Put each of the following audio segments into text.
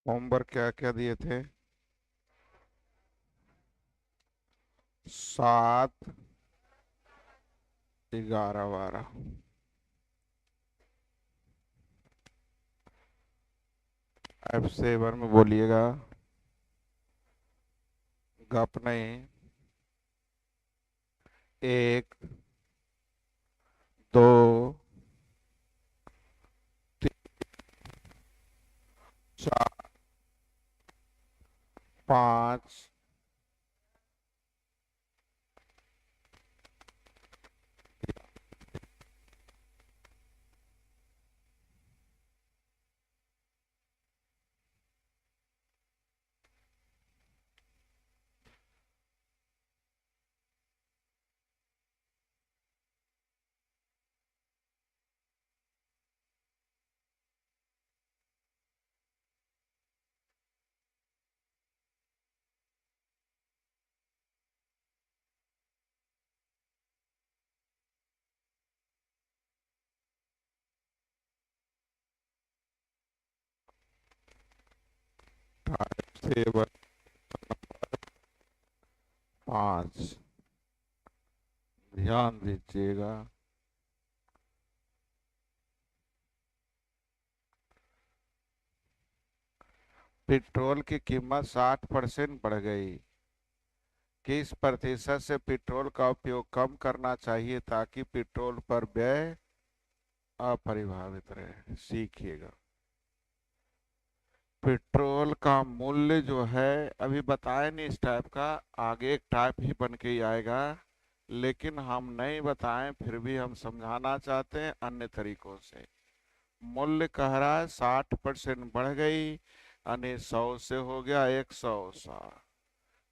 Homework क्या क्या दिए थे? 7, 11, 12। F7 में बोलिएगा। गप नहीं। 1, 2, 4, 5। F7 5। ध्यान दीजिएगा। पेट्रोल की कीमत 60% बढ़ गई। किस प्रतिशत से पेट्रोल का उपयोग कम करना चाहिए ताकि पेट्रोल पर व्यय अपरिभावित रहे? सीखिएगा। पेट्रोल का मूल्य जो है अभी बताया नहीं इस टाइप का। आगे एक टाइप ही बन के ही आएगा, लेकिन हम नहीं बताएं फिर भी हम समझाना चाहते हैं अन्य तरीकों से। मूल्य कह रहा है 60% बढ़ गई, यानी 100 से हो गया 160,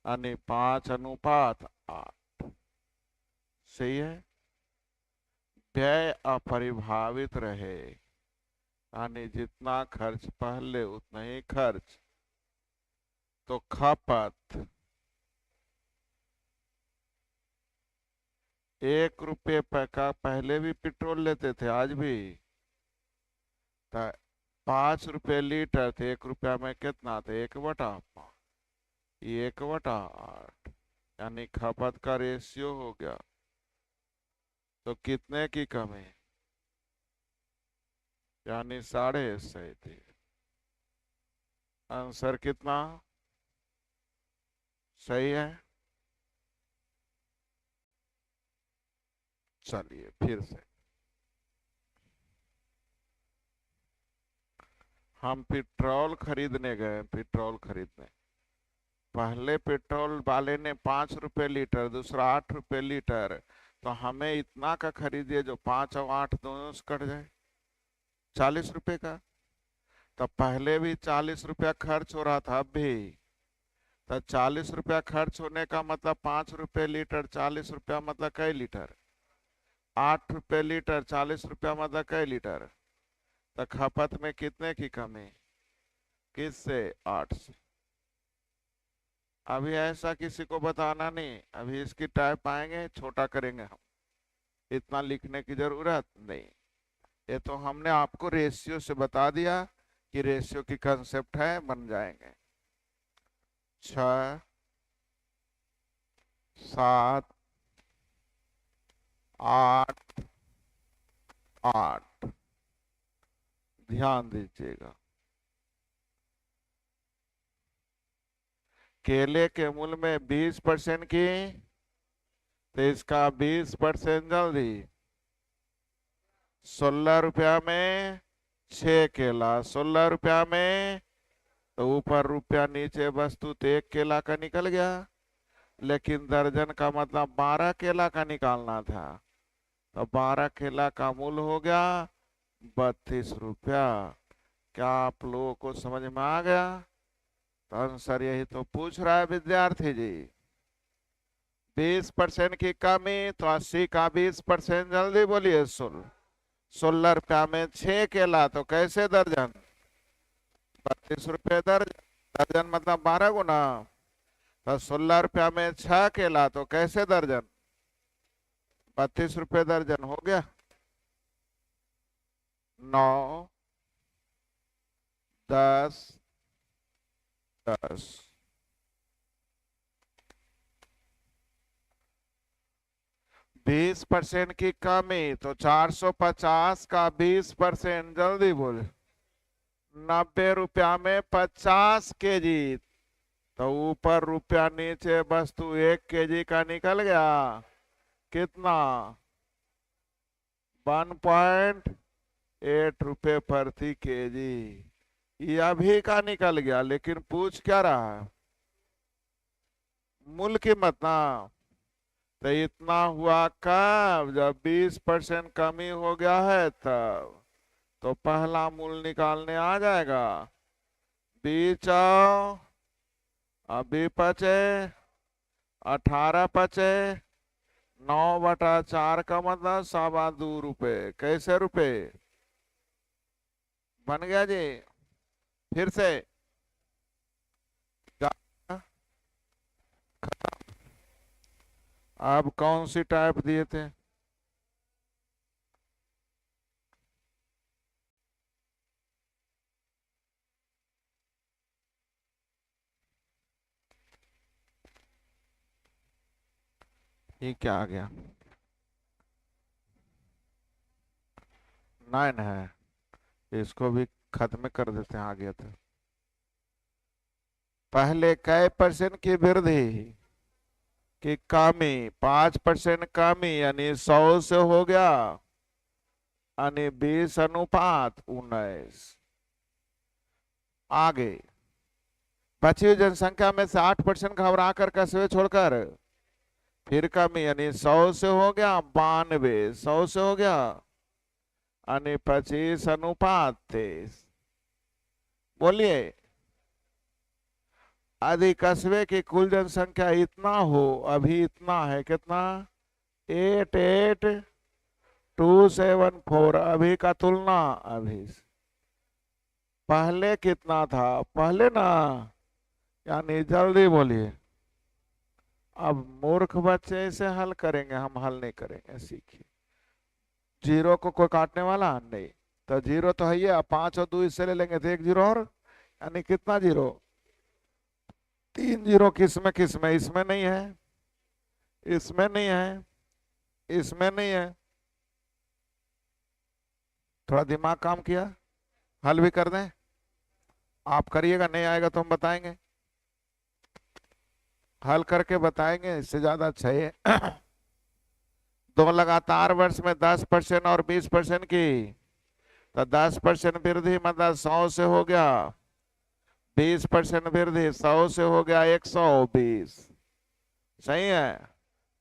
यानी 5:8। सही है। व्यय अपरिभावित रहे, यानी जितना खर्च पहले उतना ही खर्च। तो खपत 1 रुपये का पहले भी पेट्रोल लेते थे, आज भी। तो 5 रुपये लीटर थे, 1 रुपया में कितना थे? 1/5। ये 1/8, यानी खपत का रेशियो हो गया। तो कितने की कमी? यानी 37.5। आंसर कितना सही है? चलिए फिर से। हम पेट्रोल खरीदने गए, पेट्रोल खरीदने। पहले पेट्रोल वाले ने 5 रुपये लीटर, दूसरा 8 रुपये लीटर। तो हमें इतना का खरीदिए जो 5 और 8 दोनों से कट जाए, 40 रुपये का। तो पहले भी 40 रुपया खर्च हो रहा था, अब भी। तो 40 रुपया खर्च होने का मतलब 5 रुपये लीटर, 40 रुपया मतलब कई लीटर? 8 रुपये लीटर, 40 रुपया मतलब कई लीटर? तो खपत में कितने की कमी? किससे? 8 से। अभी ऐसा किसी को बताना नहीं, अभी इसकी टाइप आएंगे छोटा करेंगे हम। इतना लिखने की जरूरत नहीं। ये तो हमने आपको रेशियो से बता दिया कि रेशियो की कंसेप्ट है, बन जाएंगे। 6, 7, 8, 8। ध्यान दीजिएगा। केले के मूल्य में 20% की, तो इसका 20% जल्दी। 16 रुपया में 6 केला, 16 रुपया में। तो ऊपर रुपया नीचे वस्तु, तो 1 केला का निकल गया। लेकिन दर्जन का मतलब 12 केला का निकालना था। तो 12 केला का मूल्य हो गया 32 रुपया। क्या आप लोगों को समझ में आ गया? तो आंसर यही तो पूछ रहा है विद्यार्थी जी। 20% की कमी, तो 80 का 20%, जल्दी बोलिए। 16 रुपया में 6 केला, तो कैसे दर्जन? 32 रुपये दर्जन। दर्जन मतलब 12 गुना। तो 16 रुपया में 6 केला, तो कैसे दर्जन? 32 रुपये दर्जन हो गया। 9, 10, 10। 20% की कमी तो 450 का 20%, जल्दी बोल। 90 रुपया में 50 kg। तो ऊपर रुपया नीचे वस्तु 1 kg का निकल गया। कितना? 1.8 रुपये प्रति kg। ये अभी का निकल गया, लेकिन पूछ क्या रहा है? मूल कीमत ना। तो इतना हुआ कब? जब 20% कमी हो गया है तब। तो पहला मूल निकालने आ जाएगा। बीचाओ अभी बचे 18 बचे। 9/4 का मतलब 2.25 रुपये। कैसे रुपए बन गया जी? फिर से अब कौन सी टाइप दिए थे? ये क्या आ गया? 9 है। इसको भी खत्म कर देते हैं, आ गया था। पहले कै % की वृद्धि की कमी? 5% कमी, यानी 100 से हो गया, यानी 20:19। आगे बची हुई जनसंख्या में से 8% घबरा कर कस्बे छोड़कर, फिर कमी, यानी 100 से हो गया 92। 100 से हो गया यानी 25:23। बोलिए, यदि कस्बे की कुल जनसंख्या इतना हो, अभी इतना है, कितना? 88,274। अभी का तुलना अभी से। पहले कितना था? पहले ना, यानी जल्दी बोलिए। अब मूर्ख बच्चे इसे हल करेंगे, हम हल नहीं करेंगे, सीखिए। जीरो को कोई काटने वाला नहीं, तो जीरो तो है ये। 5 और 2 इससे ले लेंगे तो 1 जीरो और, यानी कितना जीरो? 3 जीरो। किसमें किसमें? इसमें नहीं है, इसमें नहीं है, इसमें नहीं है। थोड़ा दिमाग काम किया? हल भी कर दें? आप करिएगा, नहीं आएगा तो हम बताएंगे, हल करके बताएंगे, इससे ज्यादा अच्छा है। दो लगातार वर्ष में 10% और 20% की, तो 10% वृद्धि मतलब 100 से हो गया। 20% वृद्धि 100 से हो गया 120। सही है।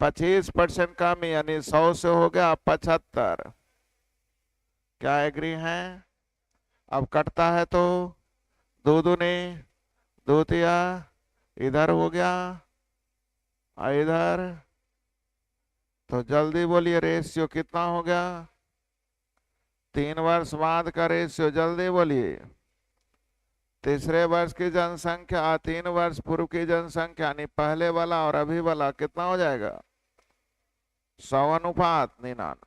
25% कमी, यानी 100 से हो गया 75। क्या एग्री है? अब कटता है तो 2 दूनी 2 तिया, इधर हो गया इधर। तो जल्दी बोलिए, रेशियो कितना हो गया? 3 वर्ष बाद का रेशियो, जल्दी बोलिए। तीसरे वर्ष की जनसंख्या 3 वर्ष पूर्व की जनसंख्या, यानी पहले वाला और अभी वाला, कितना हो जाएगा? 100:99।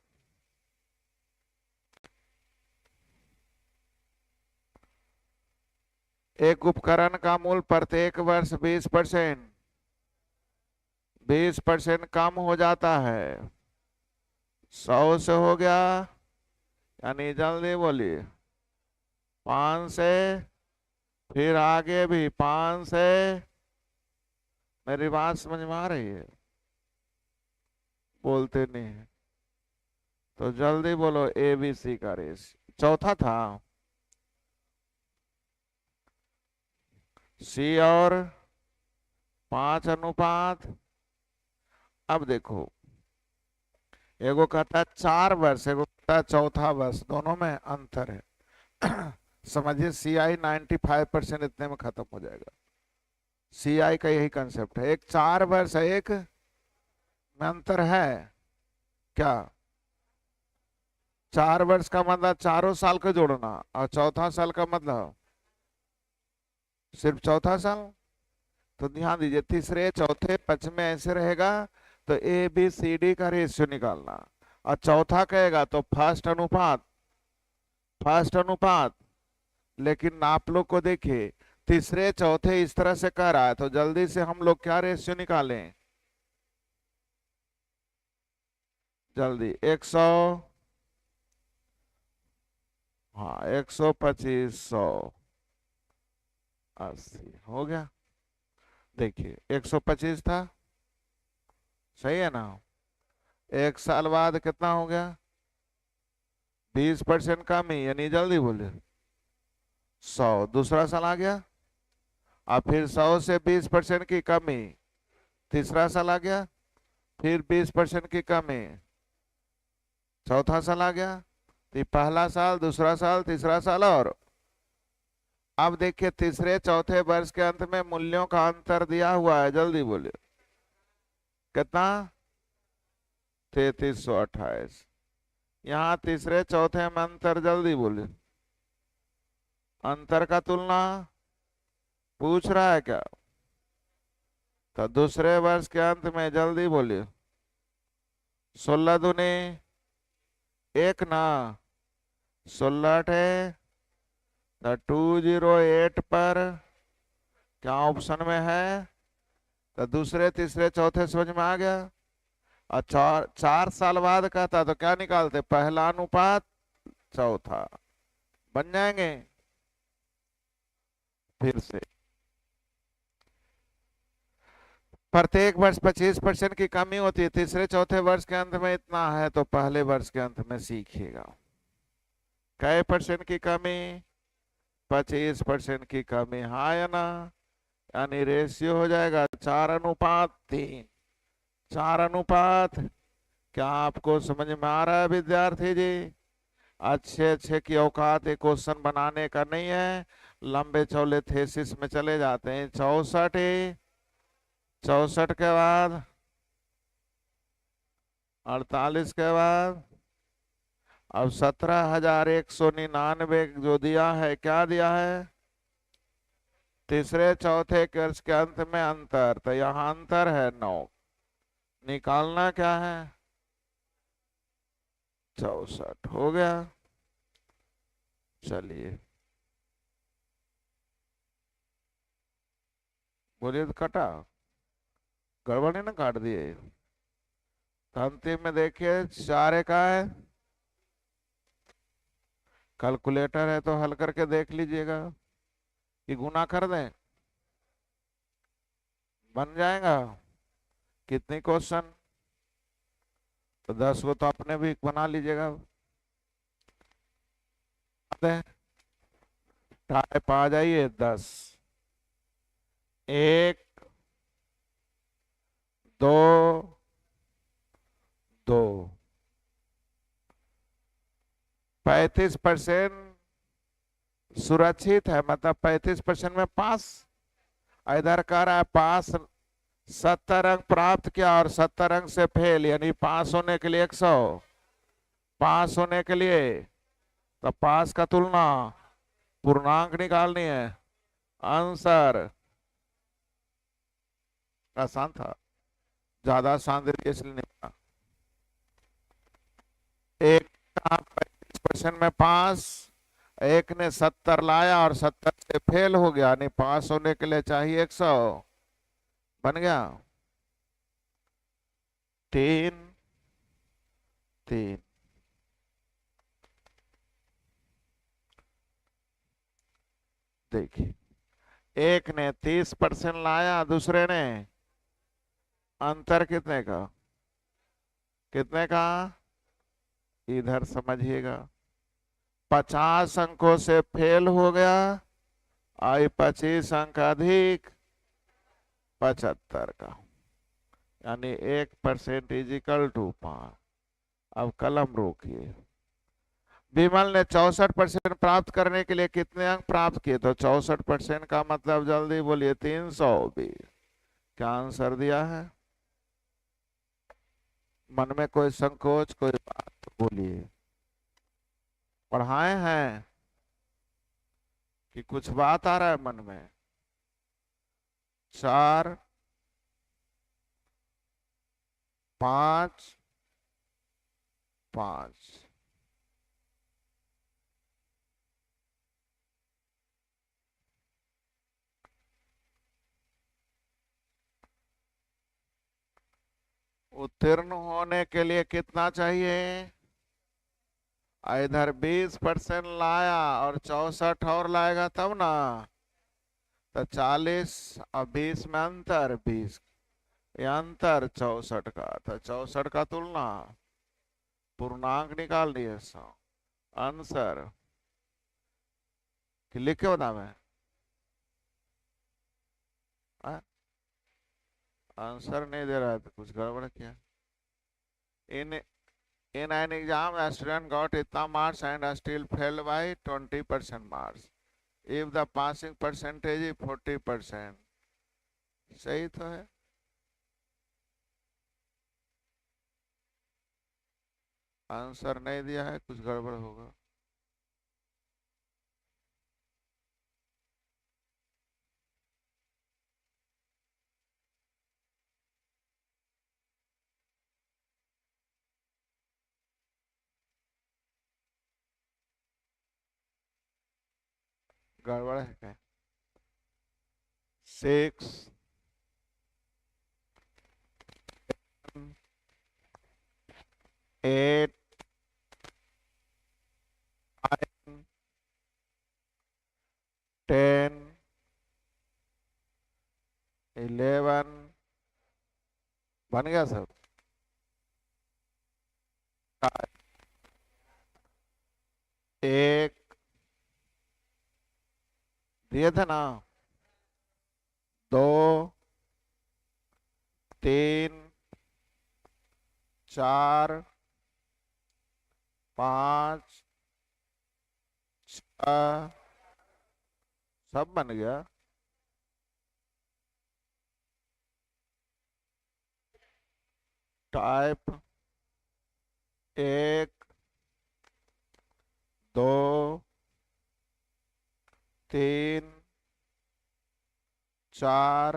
एक उपकरण का मूल्य प्रत्येक वर्ष 20% कम हो जाता है। 100 से हो गया, यानी जल्दी बोलिए 5 से, फिर आगे भी 5 से। मेरी बात समझ में आ रही है? बोलते नहीं है तो जल्दी बोलो। ABC का रेस चौथा था, C और 5 अनुपात। अब देखो, एगो कहता है 4 वर्ष, एगो कहता है चौथा वर्ष, दोनों में अंतर है। समझिए, CI 95% इतने में खत्म हो जाएगा। CI का यही कंसेप्ट है। एक 4 वर्ष है, एक में अंतर है। क्या? 4 वर्ष का मतलब चारों साल का जोड़ना, और चौथा साल का मतलब सिर्फ चौथा साल। तो ध्यान दीजिए, तीसरे चौथे पंचमे ऐसे रहेगा, तो ABCD का रेशियो निकालना। और चौथा कहेगा तो फर्स्ट अनुपात, फर्स्ट अनुपात। लेकिन आप लोग को देखिए, तीसरे चौथे इस तरह से कर रहा है, तो जल्दी से हम लोग क्या रेशियो निकालें? जल्दी 100, हाँ 125, 100, 80 हो गया। देखिए 125 था, सही है ना? एक साल बाद कितना हो गया? 20% कमी, यानी जल्दी बोले 100। दूसरा साल आ गया, अब फिर 100 से 20% की कमी। तीसरा साल आ गया, फिर 20% की कमी। चौथा साल आ गया, तो ये पहला साल, दूसरा साल, तीसरा साल। और अब देखिए तीसरे चौथे वर्ष के अंत में मूल्यों का अंतर दिया हुआ है, जल्दी बोलिए कितना? 3328। यहाँ तीसरे चौथे में अंतर, जल्दी बोलिए। अंतर का तुलना पूछ रहा है क्या? तो दूसरे वर्ष के अंत में, जल्दी बोलिए। 16 दूनी एक ना, 16 है, तो 208 पर क्या ऑप्शन में है? तो दूसरे तीसरे चौथे समझ में आ गया। और 4 साल बाद का था, तो क्या निकालते? पहला अनुपात चौथा, बन जाएंगे। फिर से प्रत्येक वर्ष 25% की कमी होती है, तीसरे चौथे वर्ष के अंत में इतना है, तो पहले वर्ष के अंत में सीखिएगा। कै परसेंट की कमी? 25% की कमी, हाँ या ना? यानी रेशियो हो जाएगा 4:3। 4:। क्या आपको समझ में आ रहा है विद्यार्थी जी? अच्छे अच्छे की औकात एक क्वेश्चन बनाने का नहीं है, लंबे चौले थेसिस में चले जाते हैं। 64, 64 के बाद 48 के बाद अब 17,199 जो दिया है, क्या दिया है? तीसरे चौथे वर्ष के अंत में अंतर, तो यहाँ अंतर है 9। निकालना क्या है? 64 हो गया। चलिए बोलिए, तो कटा? गड़बड़ नहीं ना काट दिए? तो अंतिम में देखिए 4 का है, कैलकुलेटर है तो हल करके देख लीजिएगा कि गुना कर दें, बन जाएगा। कितनी क्वेश्चन? तो 10 को तो अपने भी बना लीजिएगा। टाइप आ जाइए 10। 1, 2, 2। 35% सुरक्षित है, मतलब 35% में पास। इधर कह रहा है पास 70 अंक प्राप्त किया और 70 अंक से फेल, यानी पास होने के लिए 100। पास होने के लिए तो पास का तुलना पूर्णांक निकालनी है। आंसर आसान था, ज्यादा आसान दे दिया इसलिए नहीं बना। एक 35% में पास, एक ने 70 लाया और 70 से फेल हो गया, यानी पास होने के लिए चाहिए 100। बन गया। 3, 3। देखिए एक ने 30% लाया, दूसरे ने अंतर कितने का? कितने का? इधर समझिएगा, 50 अंकों से फेल हो गया, आई 25 अंक अधिक 75 का, यानी 1% इज इक्वल टू 5। अब कलम रोकिए। विमल ने 64% प्राप्त करने के लिए कितने अंक प्राप्त किए? तो 64% का मतलब, जल्दी बोलिए, 320। क्या आंसर दिया है? मन में कोई संकोच, कोई बात तो बोलिए। पढ़ाए हैं कि कुछ बात आ रहा है मन में? 4, 5, 5। उत्तीर्ण होने के लिए कितना चाहिए? इधर 20% लाया और 64 और लाएगा तब ना। तो 40 और 20 में अंतर 20, ये अंतर 64 का, तो 64 का तुलना पूर्णांक निकाल दिए 100। आंसर कि लिख के बता मैं आंसर नहीं दे रहा है तो कुछ गड़बड़ है क्या? इन in an exam a student got इतना marks and still failed by 20% marks if the passing percentage is 40%। सही तो है। आंसर नहीं दिया है, कुछ गड़बड़ होगा। गड़बड़ है क्या? 6 8 9 10 11 बन गया सब। एक दिए थे ना, 2 3 4 5 6 सब बन गया। टाइप 1 2 3 4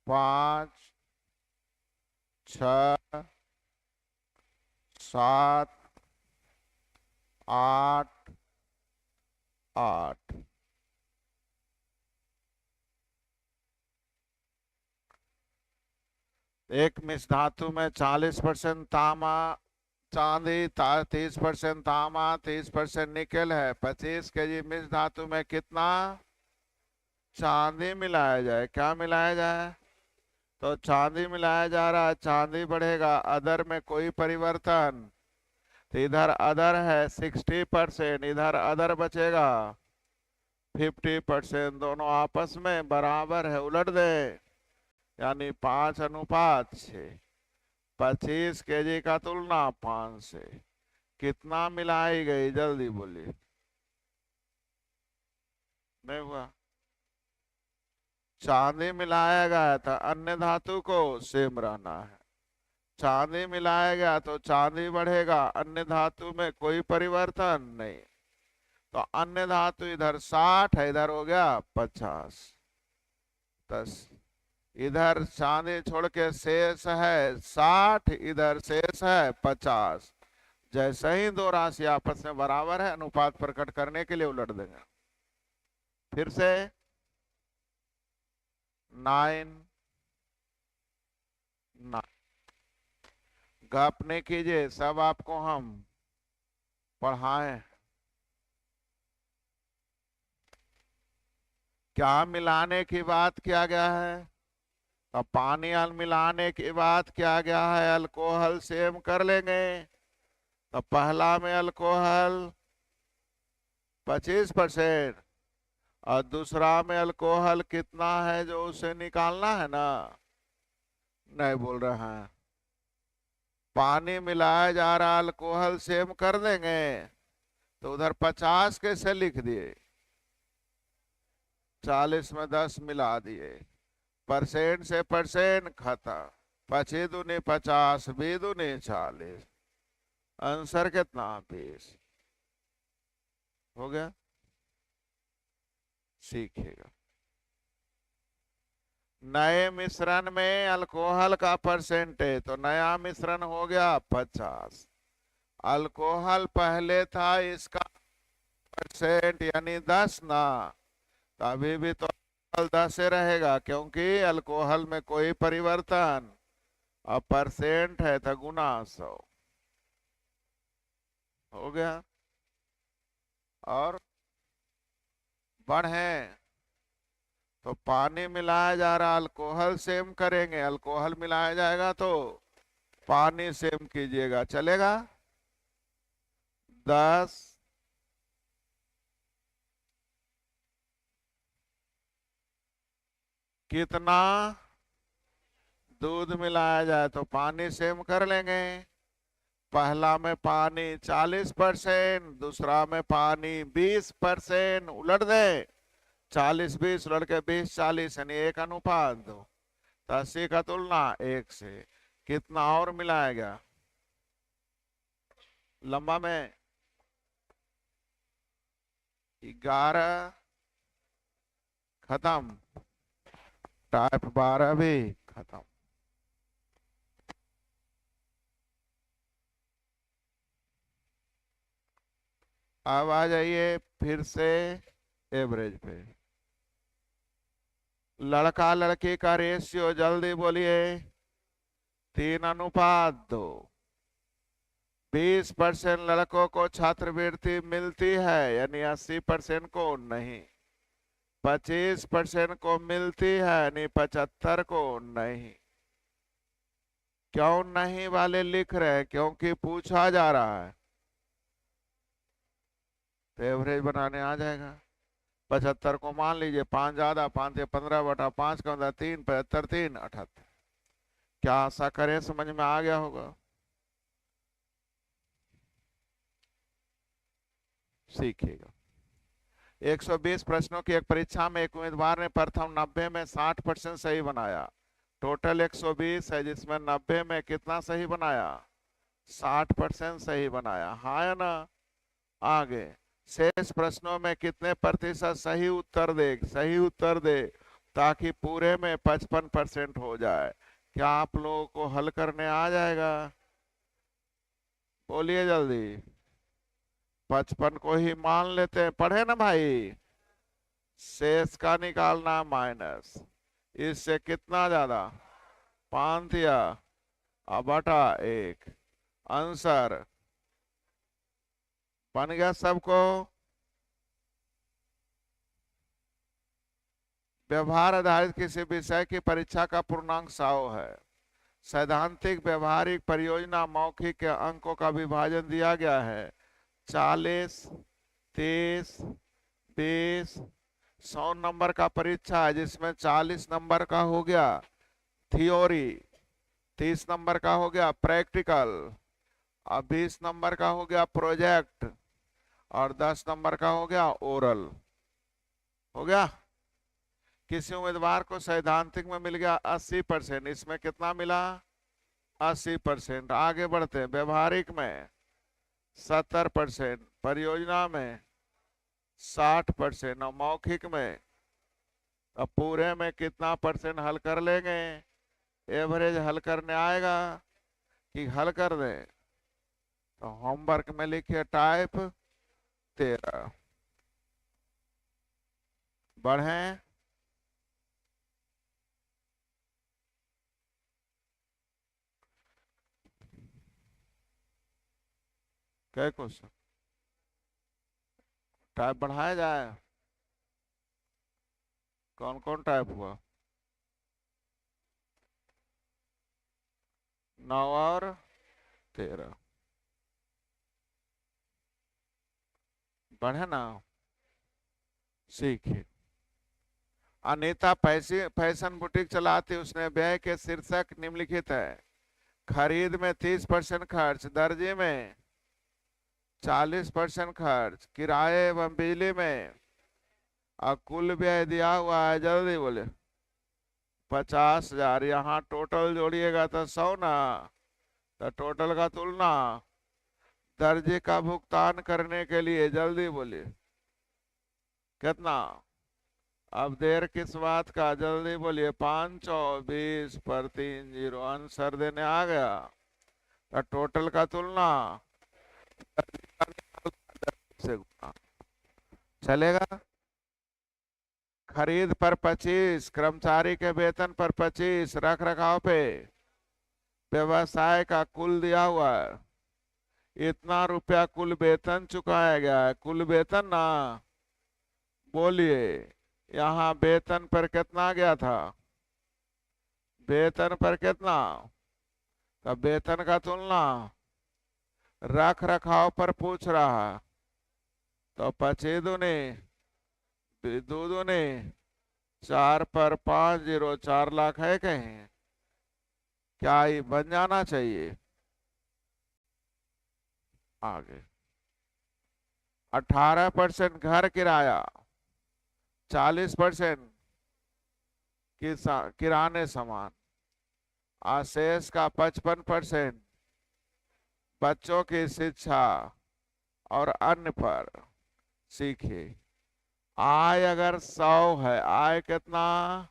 5 6 7 8 8। एक मिश्र धातु में 40% तांबा चांदी 30% तांबा 30% निकेल है। 25 केजी मिश्र धातु में कितना चांदी मिलाया जाए? क्या मिलाया जाए? तो चांदी मिलाया जा रहा है, चांदी बढ़ेगा। अदर में कोई परिवर्तन, तो इधर अदर है 60%, इधर अदर बचेगा 50%। दोनों आपस में बराबर है, उलट दे, यानी 5:6। 25 केजी का तुलना 5 से कितना मिलाई गई? जल्दी बोलिए। नहीं हुआ। चांदी मिलाया गया था, अन्य धातु को सेम रहना है। चांदी मिलाया गया तो चांदी बढ़ेगा, अन्य धातु में कोई परिवर्तन नहीं। तो अन्य धातु इधर 60 है, इधर हो गया 50। 10 इधर चांदी छोड़ के शेष है 60, इधर शेष है 50। जैसे ही दो राशि आपस में बराबर है, अनुपात प्रकट करने के लिए उलट देंगे। फिर से 9 9। गप नहीं कीजिए, सब आपको हम पढ़ाएं। क्या मिलाने की बात किया गया है? अब पानी मिलाने की बात किया गया है, अल्कोहल सेम कर लेंगे। तो पहला में अल्कोहल 25% और दूसरा में अल्कोहल कितना है जो उसे निकालना है ना। नहीं बोल रहे हैं। पानी मिलाया जा रहा, अल्कोहल सेम कर देंगे, तो उधर 50 कैसे लिख दिए? 40 में 10 मिला दिए, परसेंट से परसेंट खत्म। 25 दूनी 50, 20 दूनी 40। आंसर कितना? 20 हो गया। सीखिएगा। नए मिश्रण में अल्कोहल का परसेंटेज, तो नया मिश्रण हो गया 50। अल्कोहल पहले था, इसका परसेंट यानी 10 ना, तो अभी भी तो 10 से रहेगा, क्योंकि अल्कोहल में कोई परिवर्तन अब परसेंट है तो गुना 100 हो गया। और बढ़े तो पानी मिलाया जा रहा, अल्कोहल सेम करेंगे, अल्कोहल मिलाया जाएगा तो पानी सेम कीजिएगा, चलेगा। 10 कितना दूध मिलाया जाए तो पानी सेम कर लेंगे। पहला में पानी 40%, दूसरा में पानी 20%, उलट दे। 40-20 उलट के 20-40 यानी 1:2। तो 80 का तुलना 1 से। कितना और मिलाएगा लंबा में? 11 खत्म, टाइप 12 भी खत्म। अब आ जाइए फिर से एवरेज पे। लड़का लड़की का रेशियो जल्दी बोलिए। 3:2। 20% लड़कों को छात्रवृत्ति मिलती है, यानी 80% को नहीं। 25% को मिलती है, यानी 75 को नहीं। क्यों नहीं वाले लिख रहे हैं? क्योंकि पूछा जा रहा है, तो एवरेज बनाने आ जाएगा। 75 को मान लीजिए 5 ज्यादा, 5 से 15/5 का होता है 3, 75 3 78। क्या आशा करें समझ में आ गया होगा। सीखिएगा। 120 प्रश्नों की एक परीक्षा में एक उम्मीदवार ने प्रथम 90 में 60% सही बनाया। टोटल 120 है, जिसमें 90 में कितना सही बनाया? 60% सही बनाया, हाँ या ना? आगे शेष प्रश्नों में कितने प्रतिशत सही उत्तर दे, सही उत्तर दे, ताकि पूरे में 55% हो जाए। क्या आप लोगों को हल करने आ जाएगा? बोलिए जल्दी। 55 को ही मान लेते हैं, पढ़े ना भाई। शेष का निकालना माइनस, इससे कितना ज्यादा? 5 दिया, अब बटा 1। आंसर बन गया सबको। व्यवहार आधारित किसी विषय की परीक्षा का पूर्णांक 100 है। सैद्धांतिक व्यवहारिक परियोजना मौखिक के अंकों का विभाजन दिया गया है 40, 30, 20। 100 नंबर का परीक्षा है, जिसमें 40 नंबर का हो गया थियोरी, 30 नंबर का हो गया प्रैक्टिकल, और 20 नंबर का हो गया प्रोजेक्ट, और 10 नंबर का हो गया ओरल। हो गया। किसी उम्मीदवार को सैद्धांतिक में मिल गया 80%, इसमें कितना मिला? 80%। आगे बढ़ते हैं। व्यवहारिक में 70%, परियोजना में 60%, और मौखिक में अब पूरे में कितना परसेंट हल कर लेंगे? एवरेज हल करने आएगा कि हल कर दें? तो होमवर्क में लिखिए टाइप 13। बढ़ें। क्या क्वेश्चन? टाइप बढ़ाया जाए? कौन कौन टाइप हुआ? 9 और 13। बढ़े ना? सीखिए। अनीता फैशन बुटीक चलाती, उसने व्यय के शीर्षक निम्नलिखित है। खरीद में 30% खर्च, दर्जी में 40% खर्च, किराए एवं बिजली में, और कुल व्यय दिया हुआ है, जल्दी बोले। 50,000। यहाँ टोटल जोड़िएगा तो 100 ना, तो टोटल का तुलना दर्जी का भुगतान करने के लिए, जल्दी बोलिए कितना? अब देर किस बात का, जल्दी बोलिए। 520 पर 30 आंसर देने आ गया। तो टोटल का तुलना से गुना, चलेगा। खरीद पर 25, कर्मचारी के वेतन पर 25, रख रखाव पे व्यवसाय का कुल दिया हुआ है, इतना रुपया कुल वेतन चुकाया गया है, कुल वेतन ना। बोलिए, यहाँ वेतन पर कितना गया था? वेतन पर कितना? तो वेतन का तुलना रख रखाव पर पूछ रहा, तो 25 दूनी दो दूनी 4 पर 5 जीरो 4 लाख है कहीं? क्या ये बन जाना चाहिए? आगे 18% घर किराया, 40% किराने सामान, शेष का 55% बच्चों की शिक्षा और अन्य पर। सीखिए, आय अगर 100 है, आय कितना?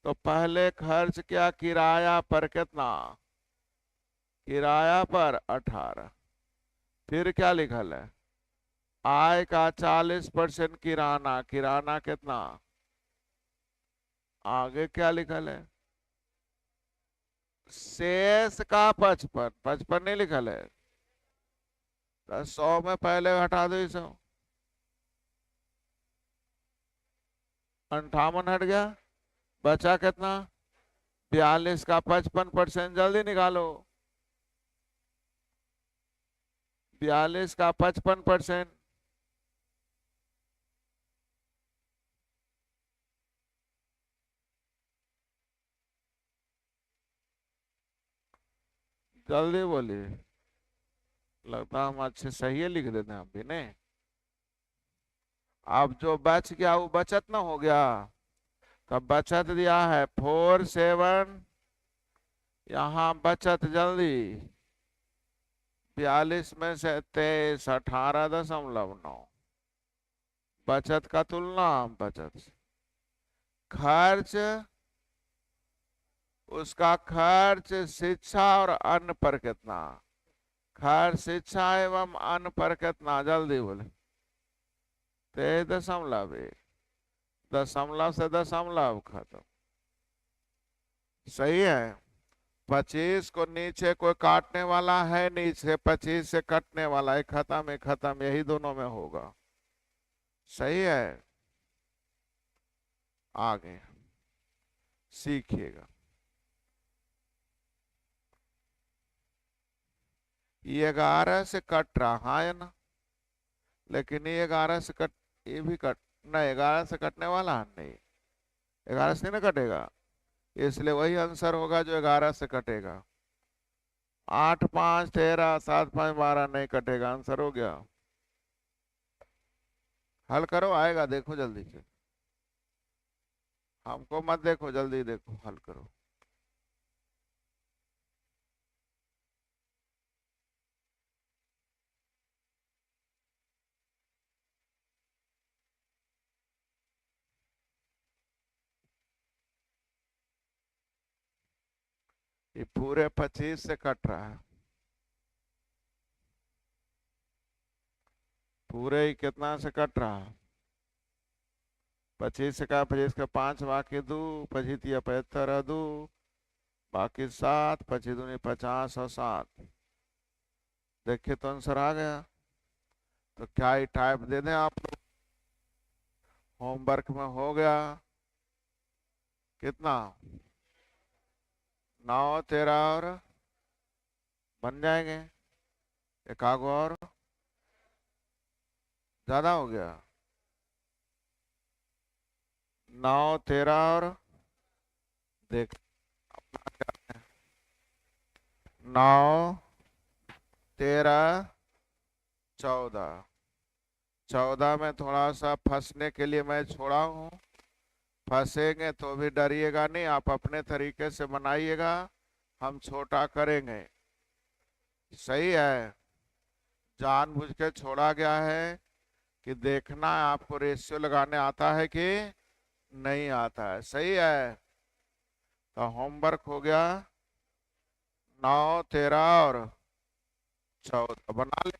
तो पहले खर्च क्या? किराया पर कितना? किराया पर 18। फिर क्या लिखल है? आय का 40% किराना, किराना कितना? आगे क्या लिखल है? शेष का 55, 55 नहीं लिखल है? तो 100 में पहले हटा दो 100, 58 हट गया, बचा कितना? 42 का 55%, जल्दी निकालो। 42 का 55%, जल्दी बोलिए। लगता है हम अच्छे सही है लिख देते हैं हम भी नहीं। अब जो बच गया वो बचत ना हो गया, तब बचत दिया है 47, यहाँ बचत जल्दी 42 में से 23, 18.9। बचत का तुलना बचत से। खर्च, उसका खर्च शिक्षा और अन्न पर कितना? खर्च शिक्षा एवं अन्न पर कितना? जल्दी बोले। 23.1, दशमलव से दशमलव खत्म। सही है। 25 को नीचे कोई काटने वाला है? नीचे 25 से कटने वाला है, खत्म है, खत्म, यही दोनों में होगा। सही है। आगे सीखिएगा। ये 11 से कट रहा है ना, लेकिन ये 11 से कट, ये भी कट नहीं, 11 से कटने वाला नहीं, 11 से नहीं कटेगा, इसलिए वही आंसर होगा जो 11 से कटेगा। 8 5 13, 7 5 12 नहीं कटेगा, आंसर हो गया। हल करो, आएगा, देखो जल्दी से, हमको मत देखो, जल्दी देखो, हल करो। ये पूरे 25 से कट रहा है, पूरे ही कितना से कट रहा है? 25 से का 25 का 5 बाकी 2, 25 या 75 2, बाकी 7, 25 दूनी 50 और 7। देखिए तो आंसर आ गया। तो क्या ही टाइप दे दें आप लोग? होमवर्क में हो गया कितना? 9 13 और बन जाएंगे, एक आगो और ज्यादा हो गया। 9 13 और देख, 9 13 14, 14 में थोड़ा सा फंसने के लिए मैं छोड़ा हूँ, फंसेंगे तो भी डरिएगा नहीं, आप अपने तरीके से बनाइएगा, हम छोटा करेंगे। सही है। जानबूझ के छोड़ा गया है कि देखना है आपको रेशियो लगाने आता है कि नहीं आता है। सही है। तो होमवर्क हो गया 9 13 और 14 बना ले।